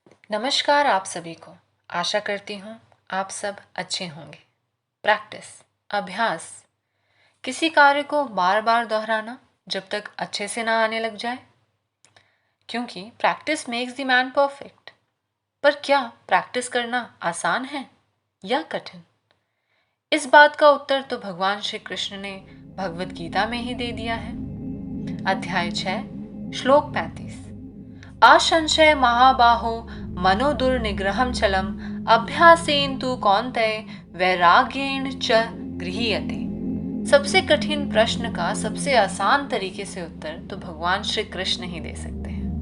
नमस्कार आप सभी को। आशा करती हूँ आप सब अच्छे होंगे। प्रैक्टिस, अभ्यास, किसी कार्य को बार बार दोहराना जब तक अच्छे से ना आने लग जाए, क्योंकि practice makes the man perfect. पर क्या प्रैक्टिस करना आसान है या कठिन? इस बात का उत्तर तो भगवान श्री कृष्ण ने भगवत गीता में ही दे दिया है। अध्याय 6, श्लोक 35। आशंशय महाबाहो मनोदुर्निग्रहं चलम अभ्यासेन तु कौन्तेय वैराग्येण च गृह्यते। सबसे कठिन प्रश्न का सबसे आसान तरीके से उत्तर तो भगवान श्री कृष्ण ही दे सकते हैं।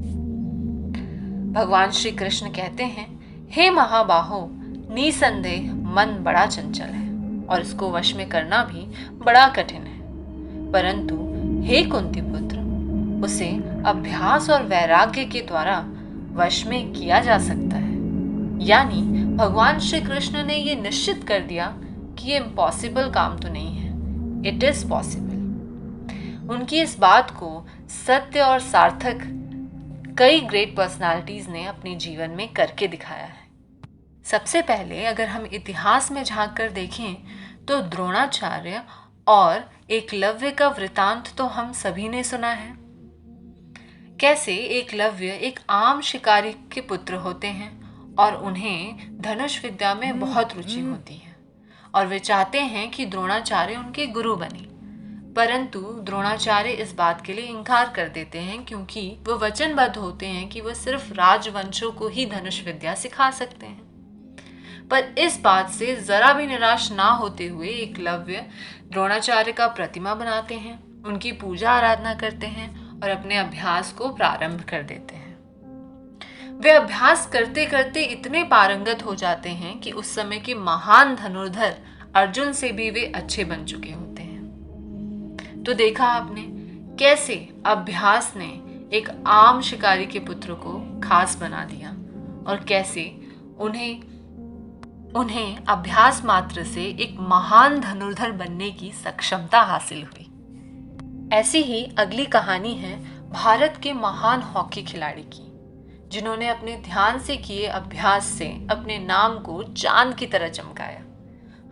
भगवान श्री कृष्ण कहते हैं, हे महाबाहो, निसंदेह मन बड़ा चंचल है और इसको वश में करना भी बड़ा कठिन है, परंतु हे कुंती पुत्र, उसे अभ्यास और वैराग्य के द्वारा वश में किया जा सकता है। यानी भगवान श्री कृष्ण ने ये निश्चित कर दिया कि ये इम्पॉसिबल काम तो नहीं है, इट इज पॉसिबल। उनकी इस बात को सत्य और सार्थक कई ग्रेट पर्सनालिटीज ने अपने जीवन में करके दिखाया है। सबसे पहले अगर हम इतिहास में झांक कर देखें तो द्रोणाचार्य और एकलव्य का वृतांत तो हम सभी ने सुना है। कैसे एकलव्य एक आम शिकारी के पुत्र होते हैं और उन्हें धनुष विद्या में बहुत रुचि होती है और वे चाहते हैं कि द्रोणाचार्य उनके गुरु बने, परंतु द्रोणाचार्य इस बात के लिए इनकार कर देते हैं क्योंकि वो वचनबद्ध होते हैं कि वह सिर्फ राजवंशों को ही धनुष विद्या सिखा सकते हैं। पर इस बात से जरा भी निराश ना होते हुए एकलव्य द्रोणाचार्य का प्रतिमा बनाते हैं, उनकी पूजा आराधना करते हैं और अपने अभ्यास को प्रारंभ कर देते हैं। वे अभ्यास करते करते इतने पारंगत हो जाते हैं कि उस समय के महान धनुर्धर अर्जुन से भी वे अच्छे बन चुके होते हैं। तो देखा आपने कैसे अभ्यास ने एक आम शिकारी के पुत्र को खास बना दिया और कैसे उन्हें अभ्यास मात्र से एक महान धनुर्धर बनने की सक्षमता हासिल हुई। ऐसी ही अगली कहानी है भारत के महान हॉकी खिलाड़ी की, जिन्होंने अपने ध्यान से किए अभ्यास से अपने नाम को चांद की तरह चमकाया।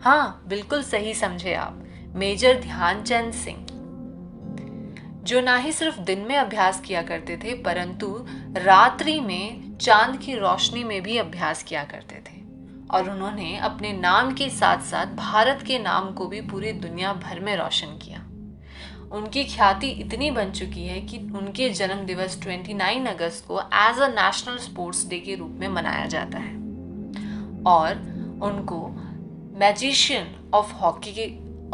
हाँ, बिल्कुल सही समझे आप, मेजर ध्यानचंद सिंह, जो ना ही सिर्फ दिन में अभ्यास किया करते थे परंतु रात्रि में चांद की रोशनी में भी अभ्यास किया करते थे और उन्होंने अपने नाम के साथ साथ भारत के नाम को भी पूरी दुनिया भर में रोशन किया। उनकी ख्याति इतनी बन चुकी है कि उनके जन्म दिवस 29 अगस्त को as a national sports day के रूप में मनाया जाता है और उनको मैजिशियन ऑफ हॉकी के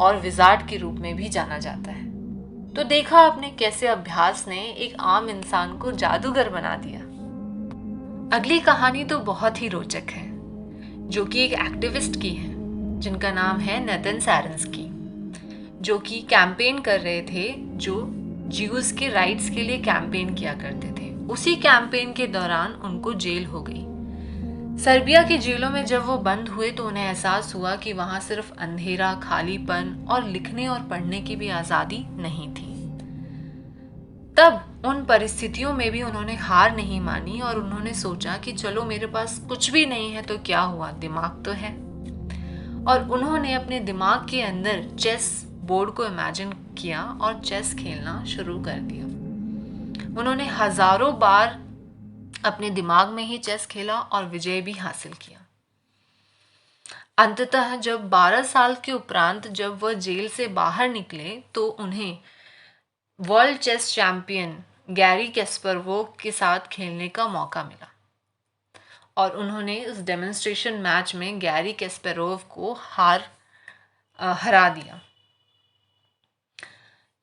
और विजार्ड के रूप में भी जाना जाता है। तो देखा आपने कैसे अभ्यास ने एक आम इंसान को जादूगर बना दिया। अगली कहानी तो बहुत ही रोचक है, जो कि एक एक्टिविस्ट की है जिनका नाम है नितिन सैरन्स्की, जो कि कैंपेन कर रहे थे, जो ज्यूज के राइट्स के लिए कैंपेन किया करते थे। उसी कैंपेन के दौरान उनको जेल हो गई। सर्बिया की जेलों में जब वो बंद हुए तो उन्हें एहसास हुआ कि वहां सिर्फ अंधेरा, खालीपन और लिखने और पढ़ने की भी आज़ादी नहीं थी। तब उन परिस्थितियों में भी उन्होंने हार नहीं मानी और उन्होंने सोचा कि चलो मेरे पास कुछ भी नहीं है तो क्या हुआ, दिमाग तो है। और उन्होंने अपने दिमाग के अंदर चेस बोर्ड को इमेजिन किया और चेस खेलना शुरू कर दिया। उन्होंने हजारों बार अपने दिमाग में ही चेस खेला और विजय भी हासिल किया। अंततः जब 12 साल के उपरांत जब वह जेल से बाहर निकले तो उन्हें वर्ल्ड चेस चैंपियन गैरी कैस्परवोव के साथ खेलने का मौका मिला और उन्होंने उस डेमोन्स्ट्रेशन मैच में गैरी कैस्परोव को हरा दिया।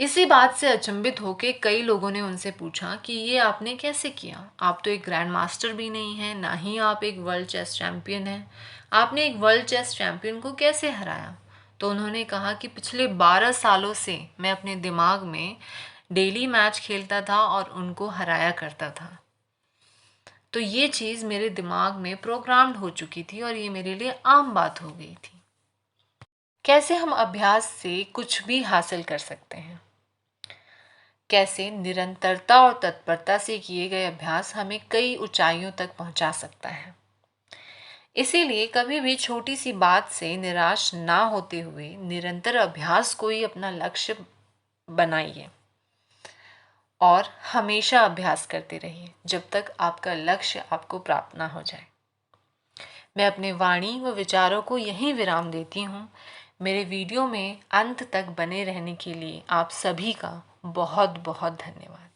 इसी बात से अचंभित होकर कई लोगों ने उनसे पूछा कि ये आपने कैसे किया, आप तो एक ग्रैंड मास्टर भी नहीं हैं, ना ही आप एक वर्ल्ड चेस चैंपियन हैं, आपने एक वर्ल्ड चेस चैंपियन को कैसे हराया? तो उन्होंने कहा कि पिछले 12 सालों से मैं अपने दिमाग में डेली मैच खेलता था और उनको हराया करता था, तो ये चीज़ मेरे दिमाग में प्रोग्राम्ड हो चुकी थी और ये मेरे लिए आम बात हो गई थी। कैसे हम अभ्यास से कुछ भी हासिल कर सकते हैं। कैसे निरंतरता और तत्परता से किए गए अभ्यास हमें कई ऊंचाइयों तक पहुंचा सकता है। इसीलिए कभी भी छोटी सी बात से निराश ना होते हुए निरंतर अभ्यास को ही अपना लक्ष्य बनाइए और हमेशा अभ्यास करते रहिए जब तक आपका लक्ष्य आपको प्राप्त ना हो जाए। मैं अपने वाणी व विचारों को यहीं विराम देती हूँ। मेरे वीडियो में अंत तक बने रहने के लिए आप सभी का बहुत बहुत धन्यवाद।